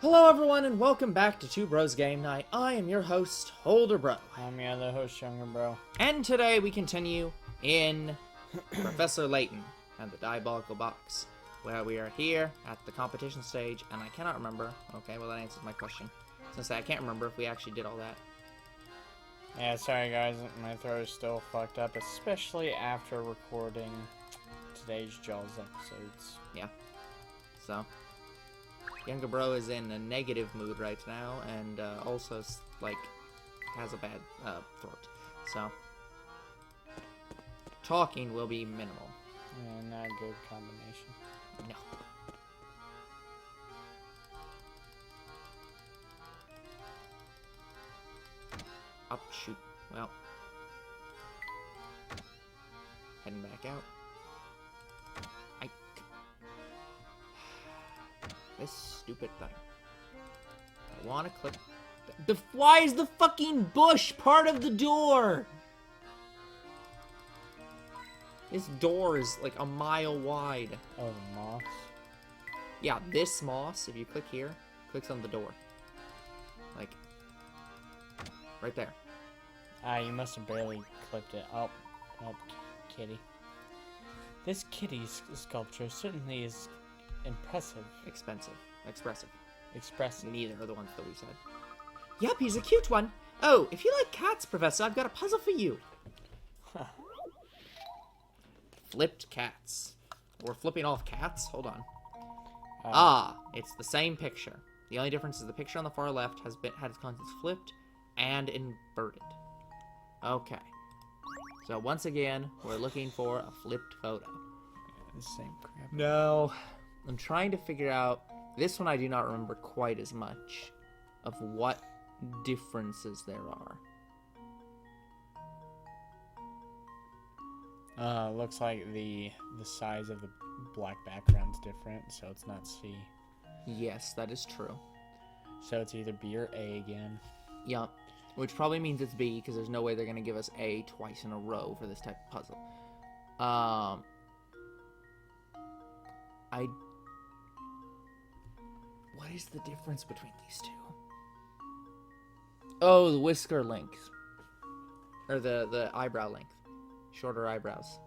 Hello everyone and welcome back to Two Bros Game Night. I am your host, Older Bro. I'm your other host, Younger Bro. And today we continue in Professor Layton and the Diabolical Box, where we are here at the competition stage, and I cannot remember. Okay, well that answers my question. Since I can't remember if we actually did all that. Yeah, sorry guys, my throat is still fucked up, especially after recording today's Jaws episodes. Yeah. So, Younger Bro is in a negative mood right now, and also, like, has a bad throat. So, talking will be minimal. Yeah, not a good combination. No. Up, shoot. Well. Heading back out. This stupid thing. I want to click. Why is the fucking bush part of the door? This door is like a mile wide. Oh, the moss. Yeah, this moss, if you click here, clicks on the door. Like, right there. Ah, you must have barely clipped it. Oh, kitty. This kitty sculpture certainly is impressive. Expensive. Expressive. Expressive. Neither are the ones that we said. Yep, he's a cute one. Oh, if you like cats, Professor, I've got a puzzle for you. Flipped cats. We're flipping off cats? Hold on. It's the same picture. The only difference is the picture on the far left has had its contents flipped and inverted. Okay. So once again, we're looking for a flipped photo. The same crap. No. I'm trying to figure out... This one I do not remember quite as much of what differences there are. Looks like the size of the black background's different, so it's not C. Yes, that is true. So it's either B or A again. Yup. Which probably means it's B, because there's no way they're going to give us A twice in a row for this type of puzzle. What is the difference between these two? Oh, the whisker length. Or the eyebrow length. Shorter eyebrows.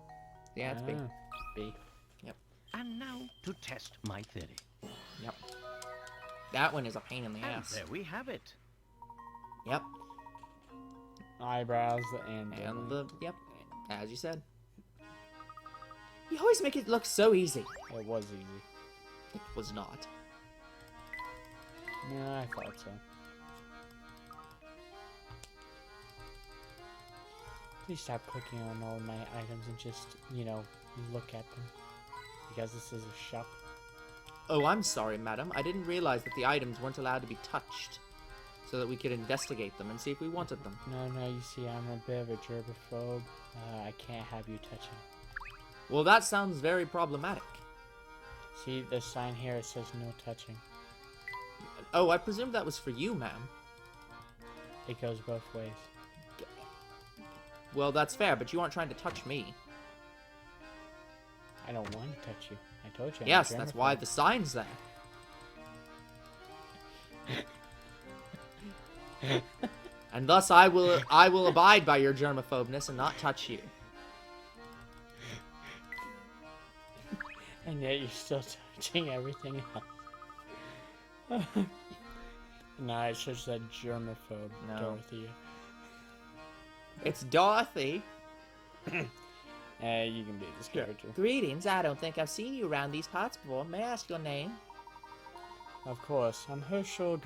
Yeah, it's B. B. Yep. And now to test my theory. Yep. That one is a pain in the ass. There we have it. Yep. Eyebrows and Yep. As you said. You always make it look so easy. It was easy. It was not. Yeah, I thought so. Please stop clicking on all my items and just, look at them. Because this is a shop. Oh, I'm sorry, madam. I didn't realize that the items weren't allowed to be touched. So that we could investigate them and see if we wanted them. No, you see, I'm a bit of a germaphobe. I can't have you touching. Well, that sounds very problematic. See, the sign here, it says no touching. Oh, I presumed that was for you, ma'am. It goes both ways. Well, that's fair, but you aren't trying to touch me. I don't want to touch you. I told you. Yes, that's why the sign's there. And thus I will abide by your germaphobness and not touch you. And yet you're still touching everything else. Nah, it's just a germaphobe, No. Dorothy. It's Dorothy. You can be this character. Greetings, I don't think I've seen you around these parts before. May I ask your name? Of course, I'm Herschel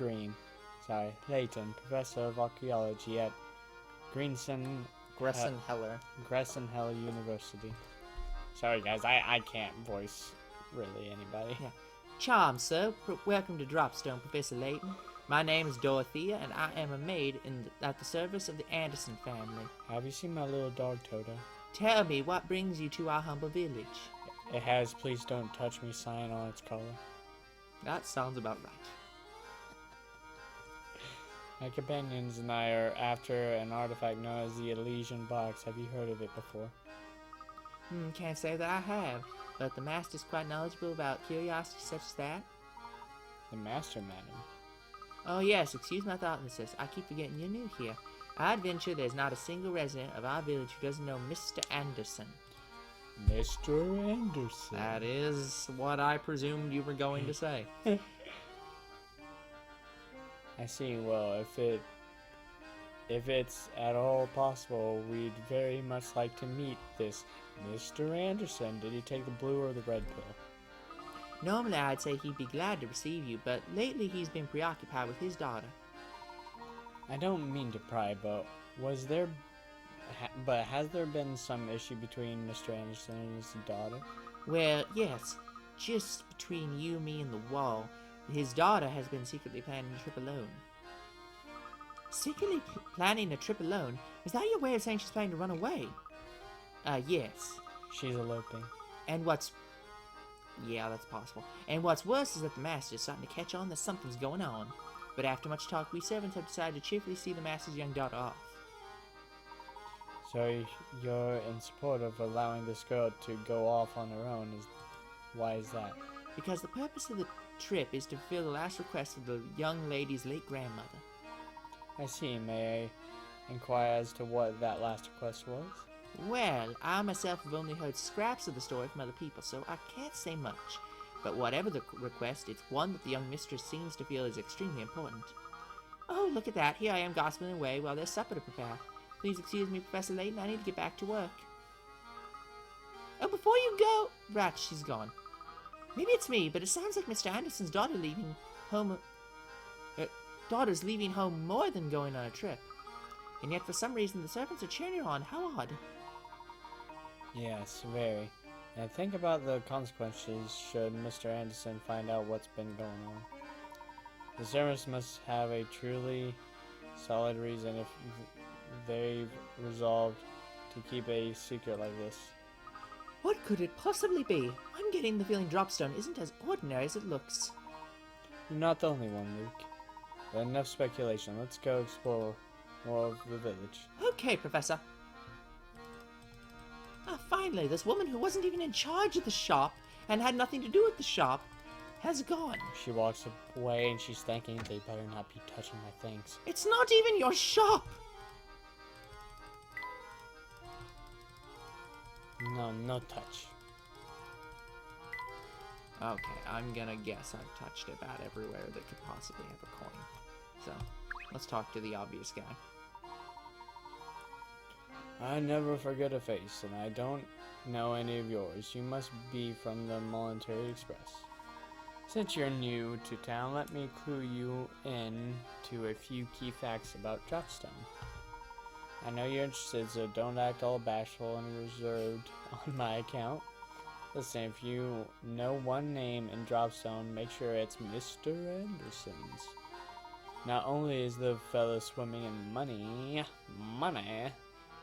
Layton, Professor of Archaeology at Gressenheller University. Sorry guys, I can't voice really anybody. Yeah. Charm, sir. Welcome to Dropstone, Professor Layton. My name is Dorothea, and I am a maid at the service of the Anderson family. Have you seen my little dog, Toto? Tell me, what brings you to our humble village? It has "Please don't touch me" sign on its collar. That sounds about right. My companions and I are after an artifact known as the Elysian Box. Have you heard of it before? Can't say that I have, but the master's quite knowledgeable about curiosities such as that. The master, madam. Oh yes, excuse my thoughtlessness. I keep forgetting you're new here. I'd venture there's not a single resident of our village who doesn't know Mr. Anderson. Mr. Anderson. That is what I presumed you were going to say. I see. Well, if it's at all possible, we'd very much like to meet this Mr. Anderson. Did he take the blue or the red pill? Normally I'd say he'd be glad to receive you, but lately he's been preoccupied with his daughter. I don't mean to pry, but has there been some issue between Mr. Anderson and his daughter? Well, yes. Just between you, me, and the wall, his daughter has been secretly planning a trip alone. Secretly planning a trip alone? Is that your way of saying she's planning to run away? Yes. She's eloping. Yeah, that's possible. And what's worse is that the master's starting to catch on that something's going on. But after much talk, we servants have decided to cheerfully see the master's young daughter off. So you're in support of allowing this girl to go off on her own. Why is that? Because the purpose of the trip is to fulfill the last request of the young lady's late grandmother. I see. May I inquire as to what that last request was? Well, I myself have only heard scraps of the story from other people, so I can't say much. But whatever the request, it's one that the young mistress seems to feel is extremely important. Oh, look at that. Here I am gossiping away while there's supper to prepare. Please excuse me, Professor Layton. I need to get back to work. Oh, before you go... Right, she's gone. Maybe it's me, but it sounds like Mr. Anderson's daughter's leaving home more than going on a trip. And yet for some reason the servants are cheering her on. How odd. Yes, very. And think about the consequences should Mr. Anderson find out what's been going on. The servants must have a truly solid reason if they've resolved to keep a secret like this. What could it possibly be? I'm getting the feeling Dropstone isn't as ordinary as it looks. You're not the only one, Luke. But enough speculation. Let's go explore more of the village. Okay, Professor. Ah, finally, this woman who wasn't even in charge of the shop and had nothing to do with the shop has gone. She walks away and she's thinking they better not be touching my things. It's not even your shop! No, no touch. Okay, I'm gonna guess I've touched about everywhere that could possibly have a coin. So, let's talk to the obvious guy. I never forget a face, and I don't know any of yours. You must be from the Military Express. Since you're new to town, let me clue you in to a few key facts about Dropstone. I know you're interested, so don't act all bashful and reserved on my account. Listen, if you know one name in Dropstone, make sure it's Mr. Anderson's. Not only is the fellow swimming in money,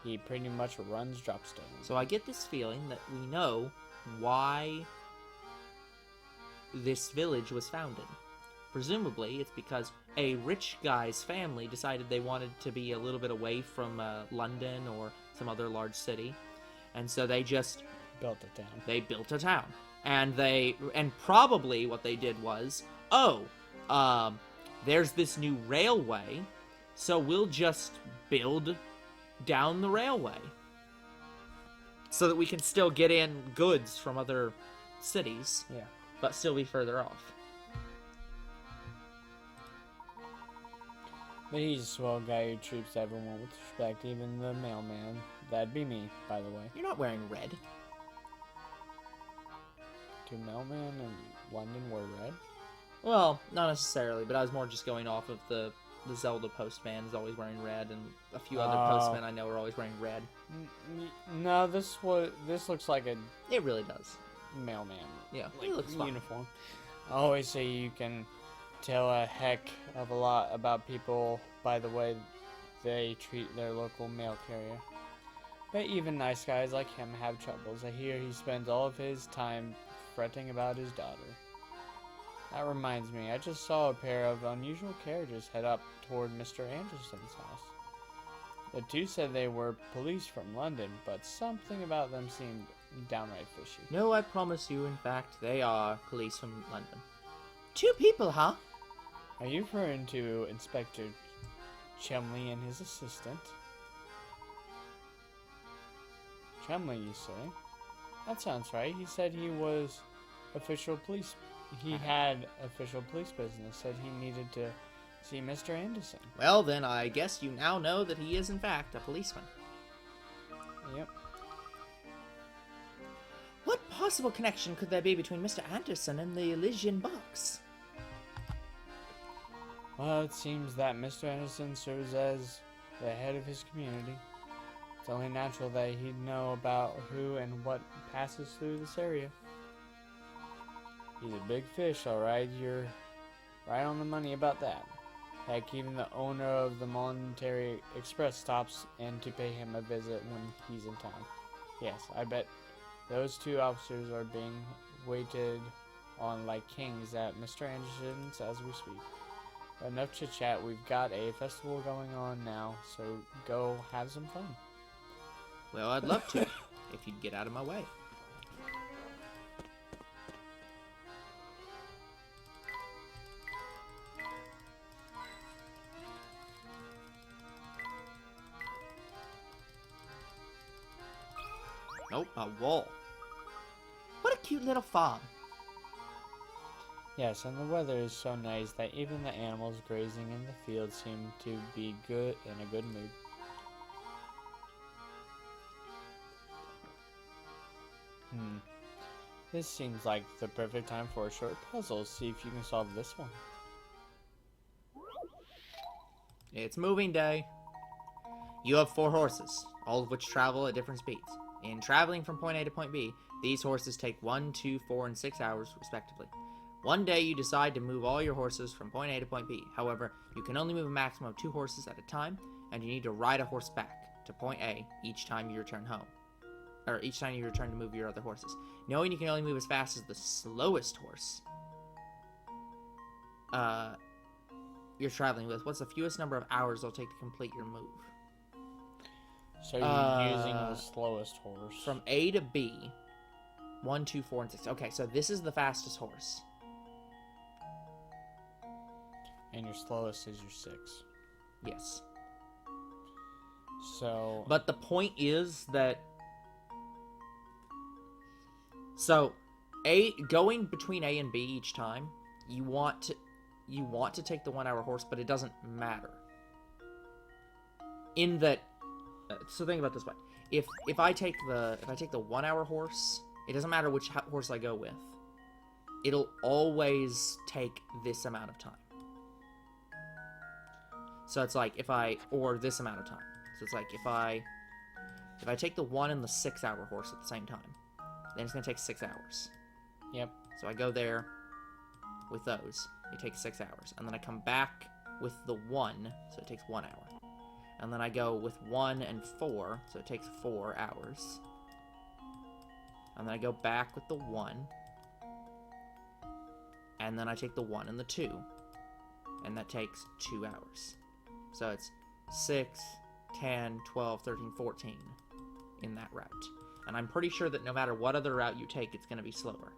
he pretty much runs Dropstone. So I get this feeling that we know why this village was founded. Presumably, it's because a rich guy's family decided they wanted to be a little bit away from London or some other large city, and so they just built a town. They built a town, and probably what they did was, there's this new railway, so we'll just build down the railway so that we can still get in goods from other cities, yeah, but still be further off. But he's a swell guy who treats everyone with respect, even the mailman. That'd be me, by the way. You're not wearing red. Do mailmen in London wear red? Well, not necessarily, but I was more just going off of the Zelda postman is always wearing red, and a few other postmen I know are always wearing red. No, this looks like a... It really does. Mailman. Yeah, like it looks fine. Uniform. I always say you can tell a heck of a lot about people by the way they treat their local mail carrier. But even nice guys like him have troubles. I hear he spends all of his time fretting about his daughter. That reminds me, I just saw a pair of unusual carriages head up toward Mr. Anderson's house. The two said they were police from London, but something about them seemed downright fishy. No, I promise you, in fact, they are police from London. 2 people, huh? Are you referring to Inspector Chumley and his assistant? Chumley, you say? That sounds right. He said he was official police. He had official police business. Said he needed to see Mr. Anderson. Well, then I guess you now know that he is in fact a policeman. Yep. What possible connection could there be between Mr. Anderson and the Elysian box? Well, it seems that Mr. Anderson serves as the head of his community. It's only natural that he'd know about who and what passes through this area. He's a big fish, alright. You're right on the money about that. Heck, even the owner of the Monetary Express stops in to pay him a visit when he's in town. Yes, I bet those two officers are being waited on like kings at Mr. Anderson's as we speak. But enough chit-chat, we've got a festival going on now, so go have some fun. Well, I'd love to, if you'd get out of my way. Nope, a wall. What a cute little farm. Yes, and the weather is so nice that even the animals grazing in the field seem to be good in a good mood. This seems like the perfect time for a short puzzle. See if you can solve this one. It's moving day. You have 4 horses, all of which travel at different speeds. In traveling from point A to point B, these horses take 1, 2, 4, and 6 hours, respectively. One day you decide to move all your horses from point A to point B. However, you can only move a maximum of 2 horses at a time, and you need to ride a horse back to point A each time you return home. Or each time you return to move your other horses. Knowing you can only move as fast as the slowest horse you're traveling with, what's the fewest number of hours it'll take to complete your move? So you're using the slowest horse. From A to B, 1, 2, 4, and 6. Okay, so this is the fastest horse. And your slowest is your 6. Yes. So... But the point is that... So, going between A and B each time, you want to take the 1 hour horse, but it doesn't matter. In that... So think about it this way. If I take the 1 hour horse, it doesn't matter which horse I go with. It'll always take this amount of time. So it's like or this amount of time. So it's like if I take the 1 and the 6 hour horse at the same time, then it's gonna take 6 hours. Yep. So I go there with those. It takes 6 hours, and then I come back with the 1, so it takes 1 hour. And then I go with 1 and 4, so it takes 4 hours. And then I go back with the 1. And then I take the 1 and the 2. And that takes 2 hours. So it's 6, 10, 12, 13, 14 in that route. And I'm pretty sure that no matter what other route you take, it's going to be slower.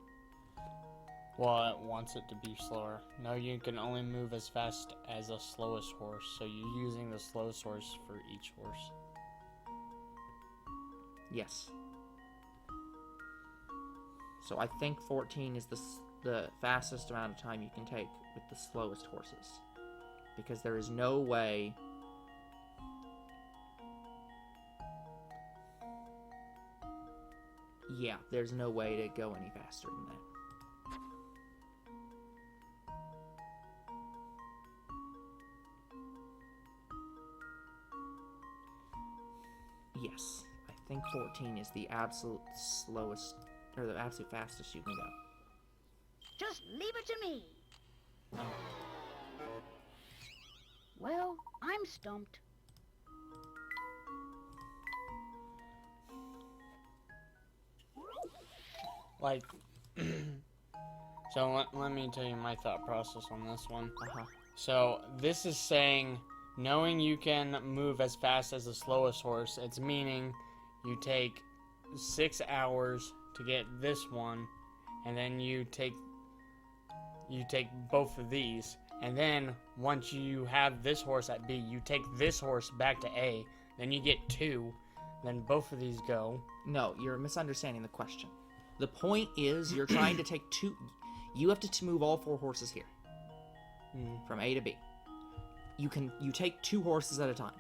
Well, it wants it to be slower. No, you can only move as fast as the slowest horse, so you're using the slowest horse for each horse. Yes. So I think 14 is the fastest amount of time you can take with the slowest horses. Because there is no way... Yeah, there's no way to go any faster than that. Yes, I think 14 is the absolute slowest, or the absolute fastest you can go. Just leave it to me. Well, I'm stumped. Like, so let me tell you my thought process on this one. So this is saying, knowing you can move as fast as the slowest horse, it's meaning you take 6 hours to get this one, and then you take both of these, And then once you have this horse at B, you take this horse back to A. Then you get 2. Then both of these go. No, you're misunderstanding the question. The point is you're trying to take 2... You have to move all 4 horses here. From A to B. You take 2 horses at a time.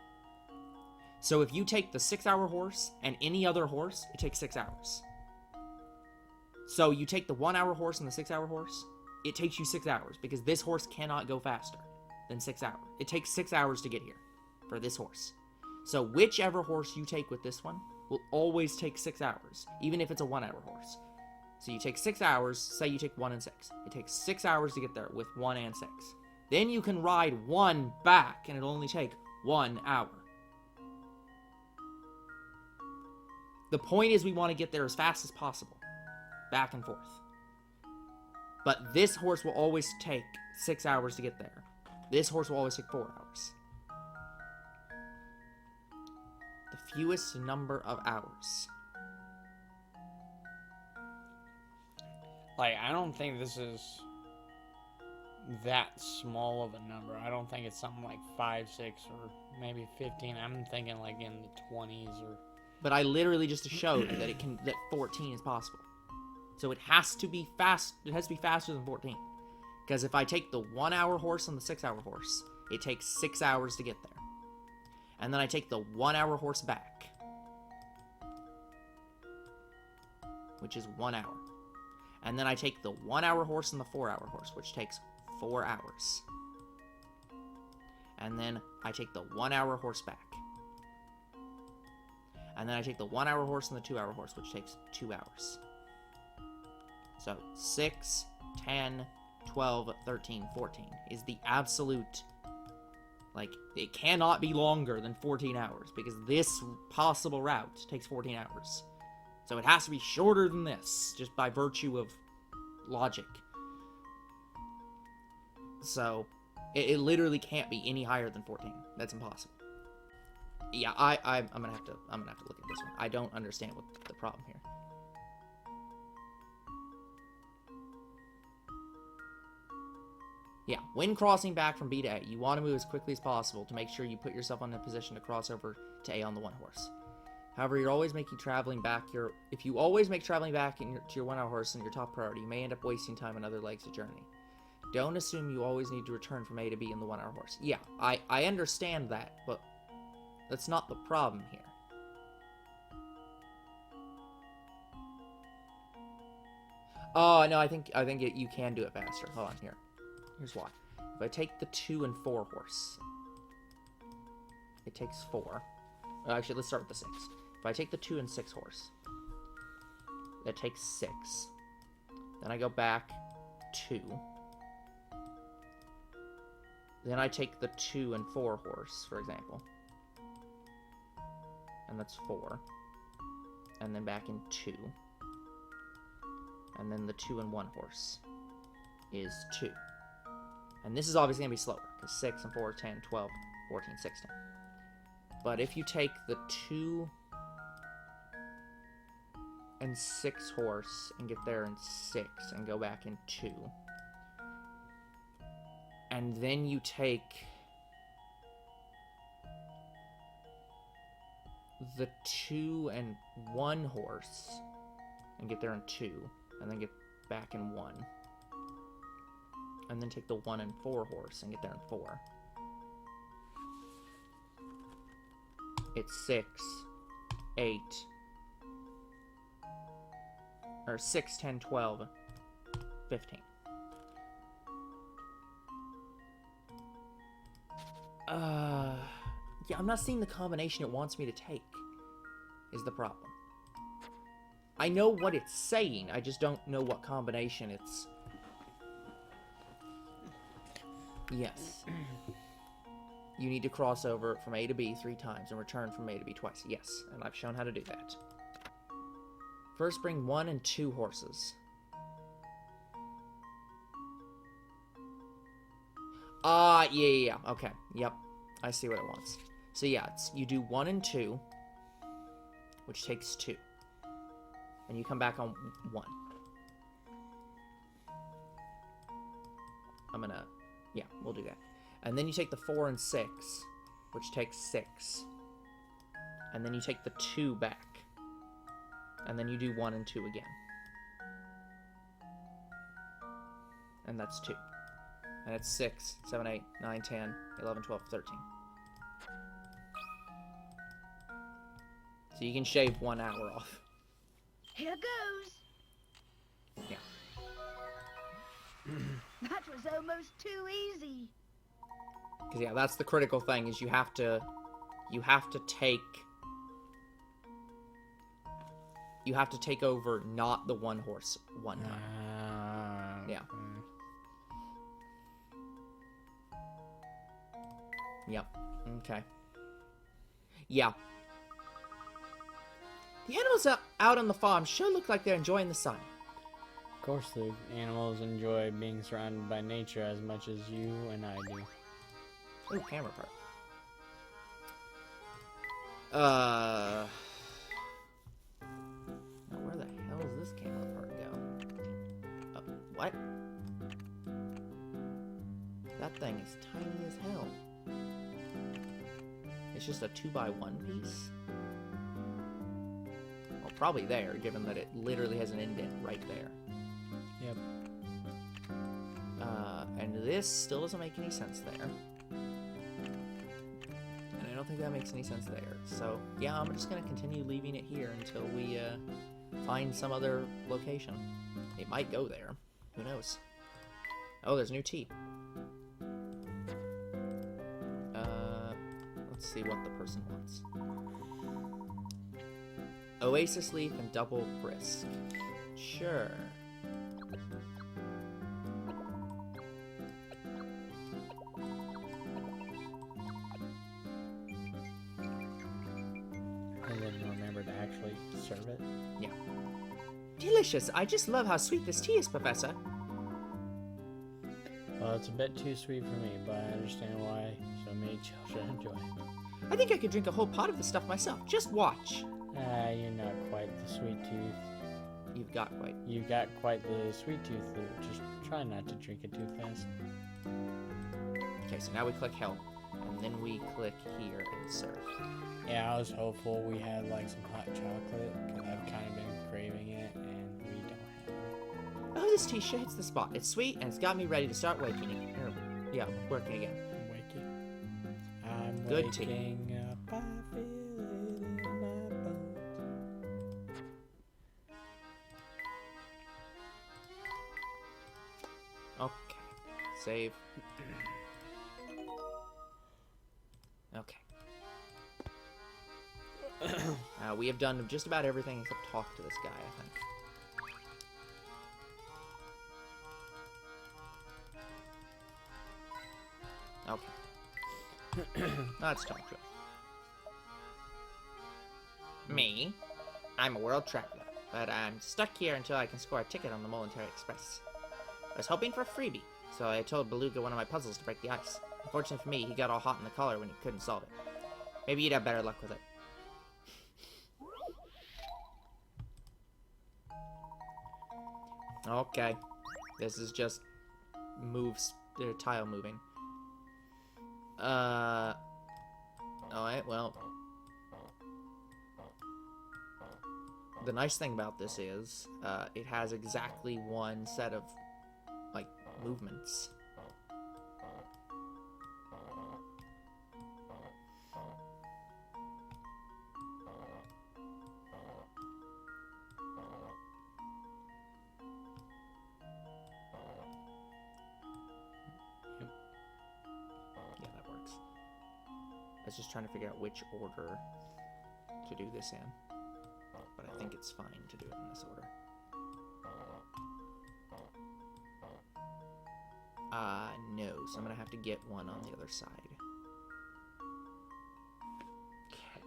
So if you take the 6-hour horse and any other horse, it takes 6 hours. So you take the 1-hour horse and the 6-hour horse, it takes you 6 hours because this horse cannot go faster than 6 hours. It takes 6 hours to get here for this horse. So whichever horse you take with this one will always take 6 hours, even if it's a 1-hour horse. So you take 6 hours, say you take 1 and 6. It takes 6 hours to get there with 1 and 6. Then you can ride 1 back, and it'll only take 1 hour. The point is we want to get there as fast as possible. Back and forth. But this horse will always take 6 hours to get there. This horse will always take 4 hours. The fewest number of hours. Like, I don't think this is that small of a number. I don't think it's something like 5, 6, or maybe 15. I'm thinking like in the 20s or... But I literally just showed that 14 is possible. So it has to be fast. It has to be faster than 14. Because if I take the 1-hour horse and the 6-hour horse, it takes 6 hours to get there. And then I take the 1-hour horse back, which is 1 hour. And then I take the 1-hour horse and the 4-hour horse, which takes 4 hours. And then I take the 1-hour horse back. And then I take the 1-hour horse and the 2-hour horse, which takes 2 hours. So 6, 10, 12, 13, 14 is the absolute... Like, it cannot be longer than 14 hours, because this possible route takes 14 hours. So it has to be shorter than this, just by virtue of logic. So, it literally can't be any higher than 14. That's impossible. Yeah, I'm gonna have to look at this one. I don't understand what the problem here. Yeah, when crossing back from B to A, you want to move as quickly as possible to make sure you put yourself in a position to cross over to A on the 1 horse. However, you're always making traveling back if you always make traveling back to your 1-hour horse in your top priority, you may end up wasting time on other legs of journey. Don't assume you always need to return from A to B in the 1-hour horse. Yeah, I understand that, but that's not the problem here. Oh, no, I think you can do it faster. Hold on, here. Here's why. If I take the 2 and 4 horse, it takes 4. Actually, let's start with the 6. If I take the 2 and 6 horse, that takes 6. Then I go back 2. Then I take the 2 and 4 horse, for example. And that's 4. And then back in 2. And then the 2 and 1 horse is 2. And this is obviously going to be slower, because 6 and 4, 10, 12, 14, 16. But if you take the 2 and 6 horse and get there in 6 and go back in 2, and then you take the 2 and 1 horse and get there in 2, and then get back in 1, and then take the 1 and 4 horse and get there in 4. It's 6, 8, or 6, 10, 12, 15. Yeah, I'm not seeing the combination it wants me to take, is the problem. I know what it's saying, I just don't know what combination it's... Yes. You need to cross over from A to B 3 times and return from A to B twice. Yes, and I've shown how to do that. First, bring 1 and 2 horses. Yeah. Okay, yep. I see what it wants. So yeah, you do 1 and 2, which takes 2. And you come back on 1. I'm gonna Yeah, we'll do that. And then you take the 4 and 6, which takes 6. And then you take the 2 back. And then you do 1 and 2 again. And that's 2. And it's 6, 7, 8, 9, 10, 11, 12, 13. So you can shave 1 hour off. Here goes. Yeah. That was almost too easy. Because, yeah, that's the critical thing, is you have to take over not the 1 horse 1 time. Yeah. Yep. Okay. Yeah. The animals out on the farm sure look like they're enjoying the sun. Of course, the animals enjoy being surrounded by nature as much as you and I do. Ooh, camera part. Now where the hell does this camera part go? What? That thing is tiny as hell. It's just a 2x1 piece? Well, probably there, given that it literally has an indent right there. Yep. And this still doesn't make any sense there. And I don't think that makes any sense there. So, yeah, I'm just going to continue leaving it here until we find some other location. It might go there. Who knows? Oh, there's new tea. Let's see what the person wants. Oasis leaf and double brisk. Sure. And then remember to actually serve it. Yeah. Delicious. I just love how sweet this tea is, Professor. Well, it's a bit too sweet for me, but I understand why so many children enjoy it. I think I could drink a whole pot of this stuff myself. Just watch. You're not quite the sweet tooth. You've got quite. You got quite the sweet tooth. Just try not to drink it too fast. Okay, so now we click help, and then we click here and serve. Yeah, I was hopeful we had like some hot chocolate, because I've kind of been craving it, and we don't have it. Oh, this tea sure hits the spot. It's sweet, and it's got me ready to start working again. Working again. I'm Good tea. waking up, I feel it in my bones. Okay. Save. Okay. We have done just about everything except talk to this guy, I think. Okay. Let's talk to him. Me? I'm a world traveler, but I'm stuck here until I can score a ticket on the Military Express. I was hoping for a freebie, so I told Beluga one of my puzzles to break the ice. Unfortunately for me, he got all hot in the collar when he couldn't solve it. Maybe you'd have better luck with it. Okay. This is just moves, tile moving. Alright, well. The nice thing about this is, it has exactly one set of, like, movements. Yeah, that works. I was just trying to figure out which order to do this in. But I think it's fine to do it in this order. No, so I'm gonna have to get one on the other side. Okay.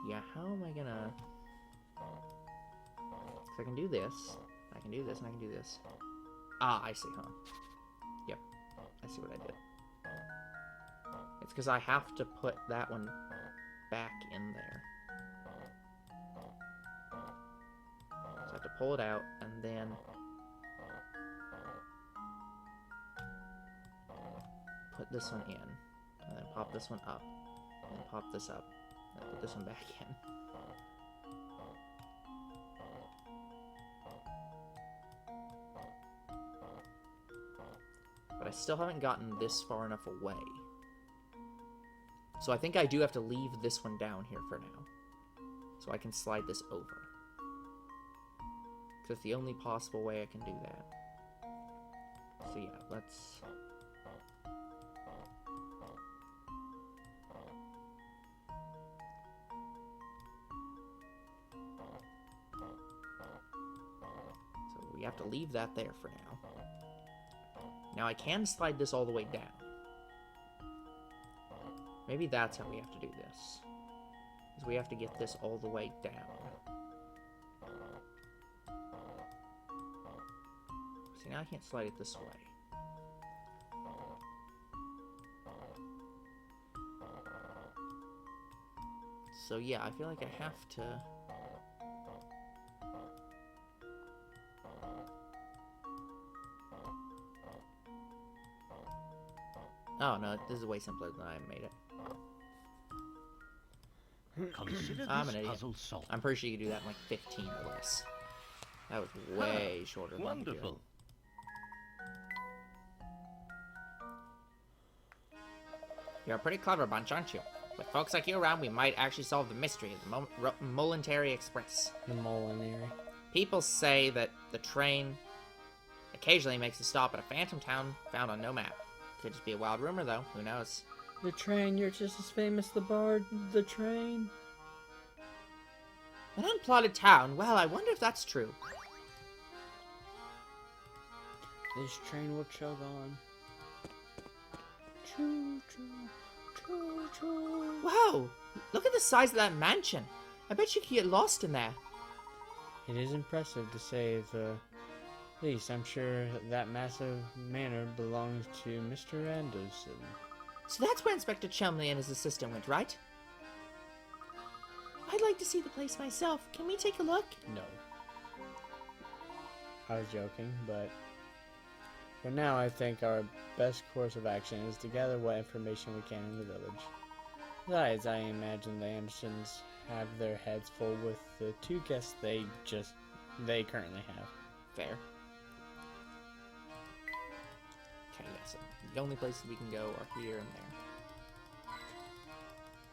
Yeah, how am I gonna... 'Cause I can do this, I can do this, and I can do this. Ah, I see, huh? Yep, I see what I did. It's because I have to put that one back in there. pull it out, and then put this one in, and then pop this one up, and then pop this up, and put this one back in. But I still haven't gotten this far enough away. So I think I do have to leave this one down here for now. So I can slide this over. Because it's the only possible way I can do that. So yeah, let's... So we have to leave that there for now. Now I can slide this all the way down. Maybe that's how we have to do this. Because we have to get this all the way down. See, now I can't slide it this way. So yeah, I feel like I have to... Oh no, this is way simpler than I made it. Consider I'm this an idiot. puzzle solved. I'm pretty sure you can do that in like 15 or less. That was way shorter than I could do it. Wonderful. You're a pretty clever bunch, aren't you? With folks like you around, we might actually solve the mystery of the Momentary Express. The Molinary. People say that the train occasionally makes a stop at a phantom town found on no map. Could just be a wild rumor, though. Who knows? The train, you're just as famous the bard, the train. An unplotted town? Well, I wonder if that's true. This train will chug on. Choo choo, choo choo. Wow! Look at the size of that mansion. I bet you could get lost in there. It is impressive to say the least. I'm sure that massive manor belongs to Mr. Anderson. So that's where Inspector Chumley and his assistant went, right? I'd like to see the place myself. Can we take a look? No. I was joking, but for now I think our best course of action is to gather what information we can in the village. Besides, I imagine the Andersons have their heads full with the two guests they currently have. Fair. Okay, yeah, so the only places we can go are here and there.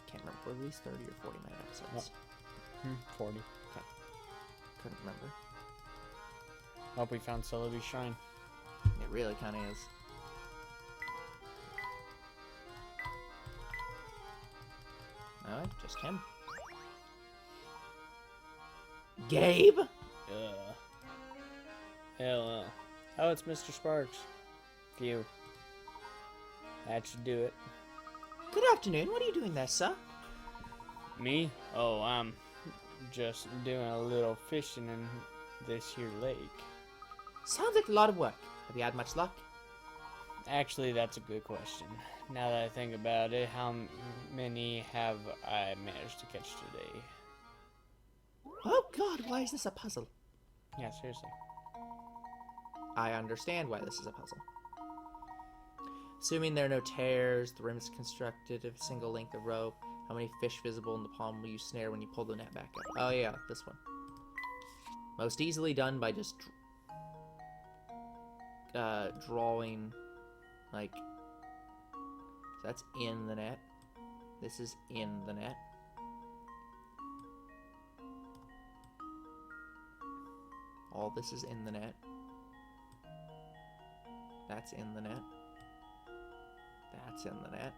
Can't remember, were these 30 or 40 minute episodes? 40. Okay. Couldn't remember. Hope we found Celebi's shrine. It really kind of is. Alright, just him. Gabe? Hell, oh, it's Mr. Sparks. Phew. That should do it. Good afternoon. What are you doing there, sir? Me? Oh, I'm just doing a little fishing in this here lake. Sounds like a lot of work. Have you had much luck? Actually, that's a good question. Now that I think about it, how many have I managed to catch today? Oh god, why is this a puzzle? Yeah, seriously. I understand why this is a puzzle. Assuming there are no tears, the rim is constructed of a single length of rope. How many fish visible in the pond will you snare when you pull the net back up? Oh yeah, this one. Most easily done by just drawing, like, so that's in the net. This is in the net. All this is in the net. That's in the net. That's in the net.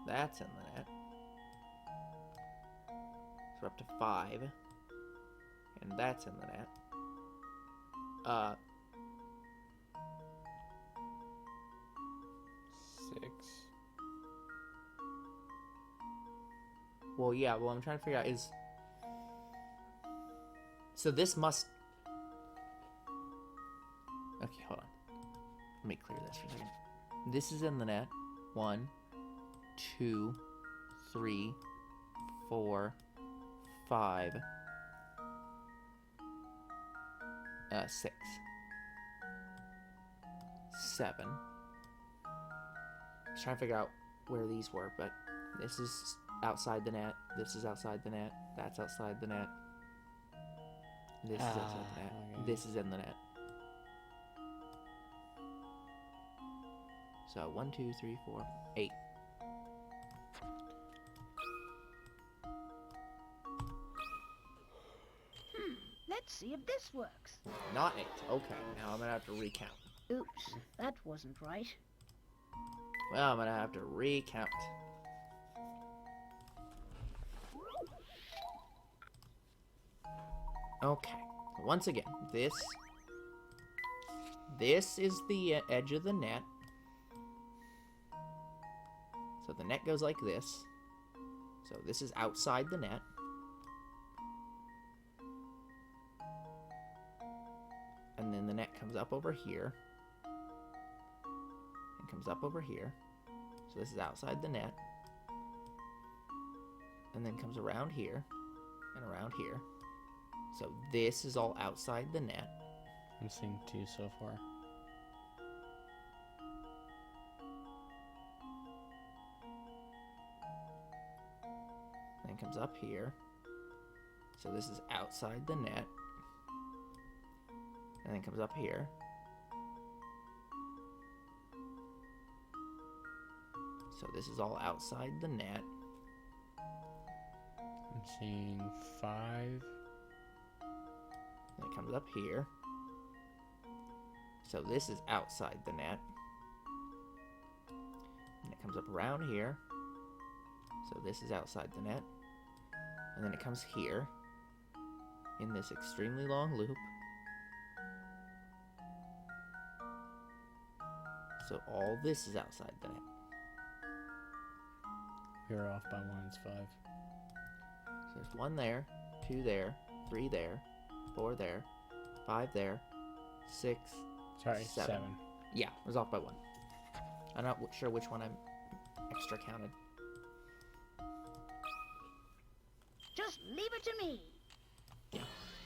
That's in the net. So we're up to 5. And that's in the net. 6. Well, yeah, well, I'm trying to figure out is... So this must... Okay, hold on. Let me clear this for a second. This is in the net. 1, 2, 3, 4, 5. 6. 7. I was trying to figure out where these were, but this is outside the net. This is outside the net. That's outside the net. This is outside the net. Okay. This is in the net. So 1, 2, 3, 4, 8. Let's see if this works. Not 8. Okay, now I'm gonna have to recount. Oops, that wasn't right. Well, I'm gonna have to recount. Okay. Once again, this is the edge of the net. So the net goes like this. So this is outside the net. And then the net comes up over here. And comes up over here. So this is outside the net. And then comes around here. And around here. So this is all outside the net. I'm seeing 2 so far. Then comes up here. So this is outside the net. And then comes up here. So this is all outside the net. I'm seeing 5. Then it comes up here. So this is outside the net. And it comes up around here. So this is outside the net. And then it comes here in this extremely long loop. So all this is outside the net. You're off by 1, it's 5. So there's 1 there, 2 there, 3 there, 4 there, 5 there, 6. Sorry, 7. 7. Yeah, I was off by 1. I'm not sure which one I'm extra counted. Just leave it to me.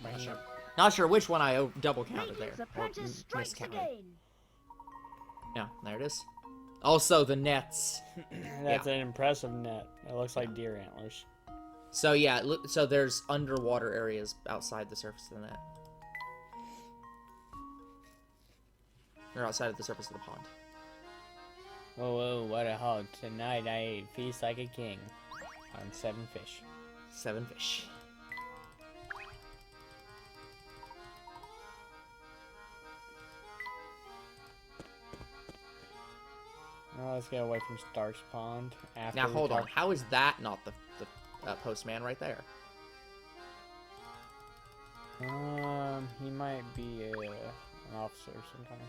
Not sure. Not sure which one I double counted there. Layton's Or apprentice strikes miscounted. again. Yeah, there it is. Also, the nets. That's an impressive net. It looks like deer antlers. So yeah, so there's underwater areas outside the surface of the net. Or outside of the surface of the pond. Whoa, whoa, what a haul. Tonight I ate feast like a king on 7 fish. 7 fish. Well, let's get away from Stark's Pond. After Now we hold on. talk- How is that not the postman right there? He might be an officer of some kind.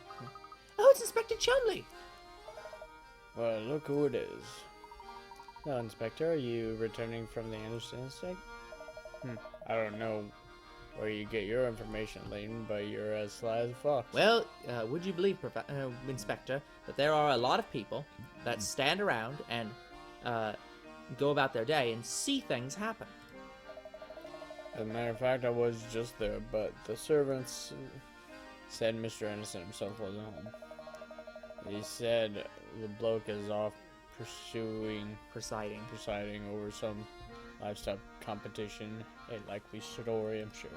Oh, it's Inspector Chumley. Well, look who it is. Well, Inspector, are you returning from the Anderson estate? I don't know where you get your information, Layton, but you're as sly as a fox. Well, would you believe, Inspector, that there are a lot of people that stand around and go about their day and see things happen? As a matter of fact, I was just there, but the servants said Mr. Anderson himself wasn't home. He said the bloke is off Presiding. presiding over some livestock competition. A likely story, I'm sure.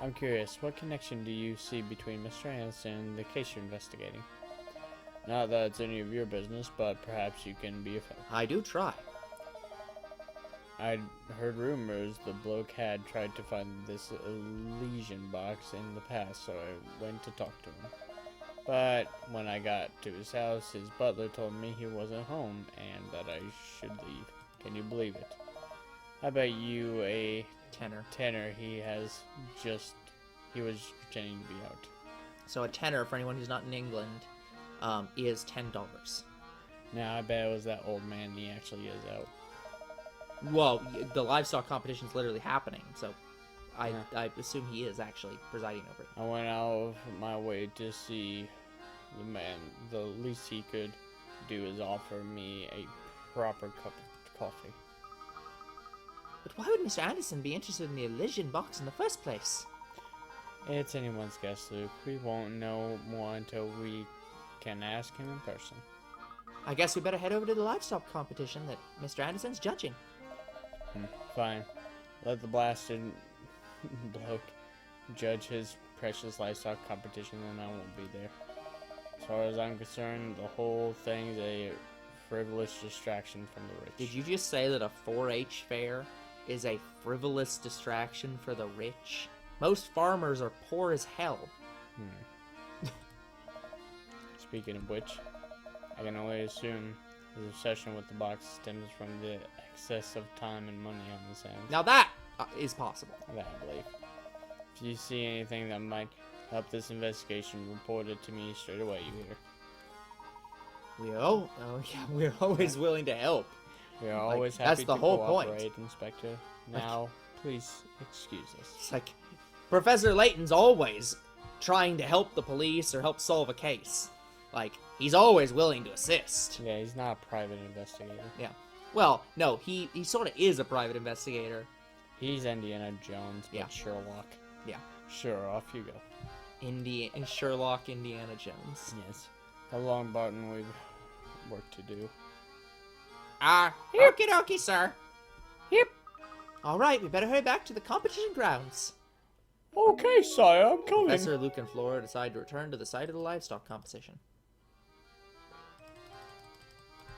I'm curious, what connection do you see between Mr. Anderson and the case you're investigating? Not that it's any of your business, but perhaps you can be of help. I do try. I'd heard rumors the bloke had tried to find this Elysian box in the past, so I went to talk to him. But when I got to his house, his butler told me he wasn't home and that I should leave. Can you believe it? I bet you a tenner he was pretending to be out. So a tenner, for anyone who's not in England, is $10. Now I bet it was that old man he actually is out. Well, the livestock competition is literally happening, so I assume he is actually presiding over it. I went out of my way to see the man. The least he could do is offer me a proper cup of coffee. But why would Mr. Anderson be interested in the Elysian box in the first place? It's anyone's guess, Luke. We won't know more until we can ask him in person. I guess we better head over to the livestock competition that Mr. Anderson's judging. Fine. Let the blasted bloke judge his precious livestock competition, and I won't be there. As far as I'm concerned, the whole thing's a frivolous distraction from the rich. Did you just say that a 4-H fair is a frivolous distraction for the rich? Most farmers are poor as hell. Speaking of which, I can only assume his obsession with the box stems from the excess of time and money on his hands. Now that is possible. That I believe. If you see anything that might help this investigation, report it to me straight away, you hear? We're always willing to help. We are Like, always that's happy the to whole cooperate, point. Inspector. Now, please excuse us. It's like Professor Layton's always trying to help the police or help solve a case. Like, he's always willing to assist. Yeah, he's not a private investigator. Yeah. Well, no, he sort of is a private investigator. He's Indiana Jones, but Yeah. Sherlock. Yeah. Sure, off you go. Sherlock Indiana Jones. Yes. How long, Barton, we've work to do. Okie dokie, sir. Yep. Alright, we better hurry back to the competition grounds. Okay, sire, I'm coming. Professor, Luke, and Flora decide to return to the site of the livestock competition.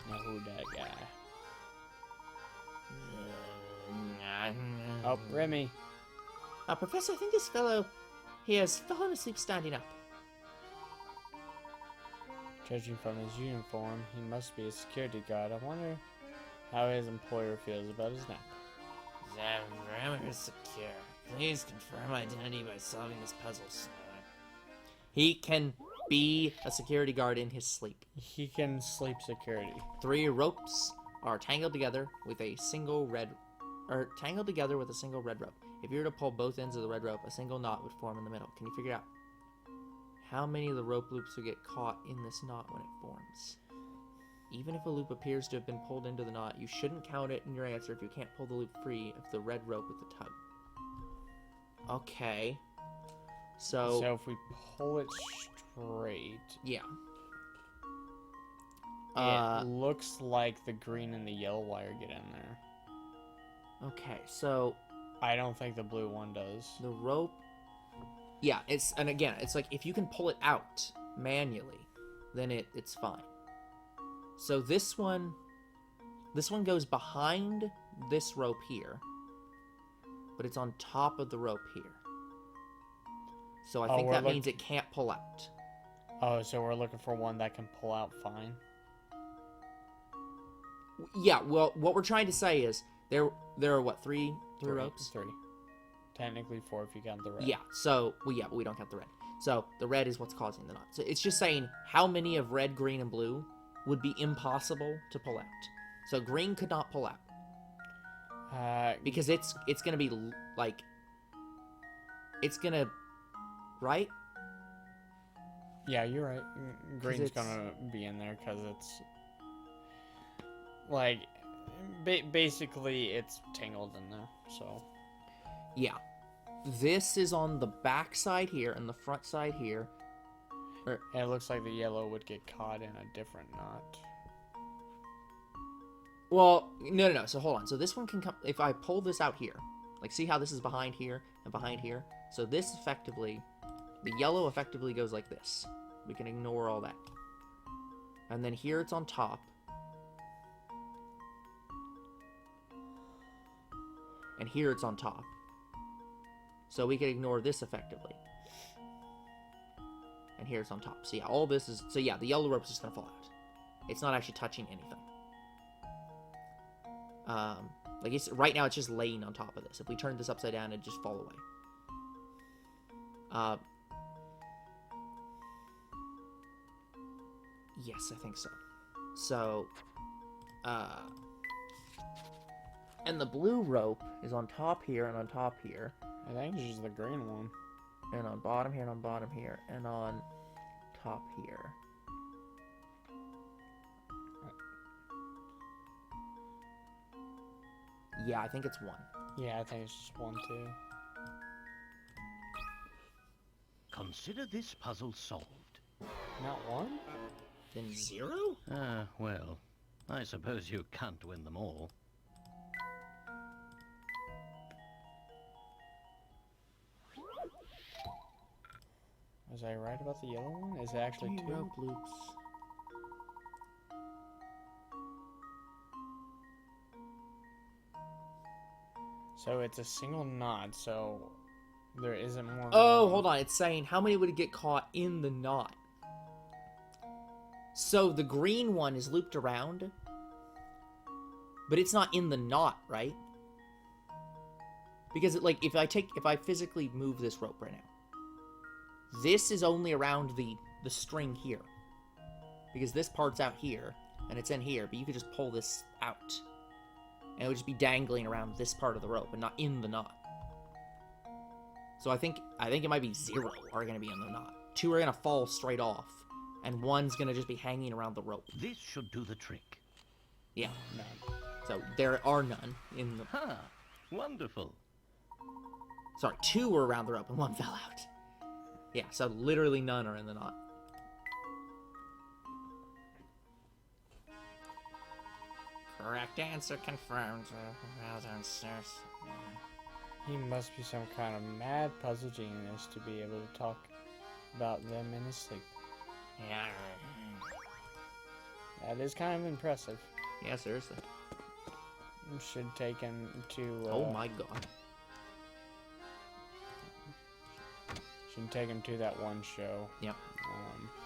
Now who that guy? Oh, Remy. Professor, I think this fellow here has fallen asleep standing up. Judging from his uniform, he must be a security guard. I wonder how his employer feels about his nap. Parameter secure. Please confirm identity by solving this puzzle, sir. He can be a security guard in his sleep. He can sleep security. 3 ropes are tangled together with a single red rope. If you were to pull both ends of the red rope, a single knot would form in the middle. Can you figure out how many of the rope loops would get caught in this knot when it forms? Even if a loop appears to have been pulled into the knot, you shouldn't count it in your answer if you can't pull the loop free of the red rope with the tug. Okay. So if we pull it straight, yeah. it looks like the green and the yellow wire get in there. Okay, so I don't think the blue one does. the rope. Yeah, it's like if you can pull it out manually, then it's fine. So this one goes behind this rope here, but it's on top of the rope here. So I think that means it can't pull out. Oh, so we're looking for one that can pull out fine. Yeah, well, what we're trying to say is there are what, three ropes? 3. Technically 4 if you count the red. Yeah, but we don't count the red. So the red is what's causing the knot. So it's just saying how many of red, green, and blue would be impossible to pull out. So green could not pull out. Because it's gonna be like, it's gonna, right? Yeah, you're right. Green's gonna be in there because it's like basically it's tangled in there. So yeah, this is on the back side here and the front side here. and it looks like the yellow would get caught in a different knot. Well, no. So hold on. So this one can come if I pull this out here. Like, see how this is behind here and behind here? So this effectively, the yellow effectively goes like this. We can ignore all that. And then here it's on top. And here it's on top. So we can ignore this effectively. And here it's on top. So yeah, all this is... So yeah, the yellow rope is just going to fall out. It's not actually touching anything. Like, it's right now it's just laying on top of this. If we turn this upside down, it'd just fall away. Yes, I think so. So, and the blue rope is on top here and on top here. I think it's just the green one. And on bottom here and on bottom here and on top here. Yeah, I think it's 1. Yeah, I think it's just 1, too. consider this puzzle solved. Not one? Then 0? Well, I suppose you can't win them all. Was I right about the yellow one? Is it actually 2? Rope loops. So it's a single knot, so there isn't more. Oh, hold on. It's saying how many would get caught in the knot. So the green one is looped around, but it's not in the knot, right? Because like if I physically move this rope right now, this is only around the string here, because this part's out here and it's in here, but you could just pull this out. And it would just be dangling around this part of the rope and not in the knot. So I think it might be 0 are going to be in the knot. 2 are going to fall straight off. And 1's going to just be hanging around the rope. This should do the trick. Yeah. None. So there are none in the... Ha! Wonderful. Sorry, 2 were around the rope and 1 fell out. Yeah, so literally none are in the knot. Correct answer confirmed. Well done, sirs. He must be some kind of mad puzzle genius to be able to talk about them in his sleep. Yeah. That is kind of impressive. Yeah, seriously. Should take him to. Oh my god. Should take him to that one show. Yep.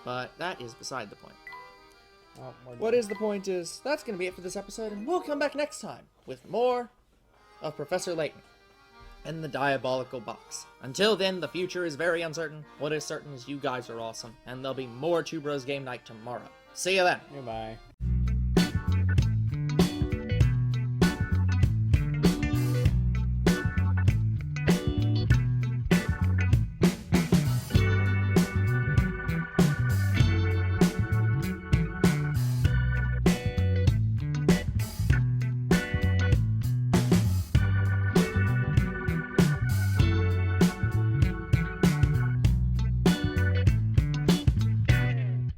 But that is beside the point. Oh, What is the point is, that's going to be it for this episode, and we'll come back next time with more of Professor Layton and the Diabolical Box. Until then, the future is very uncertain. What is certain is you guys are awesome, and there'll be more Two Bros Game Night tomorrow. See you then! Goodbye.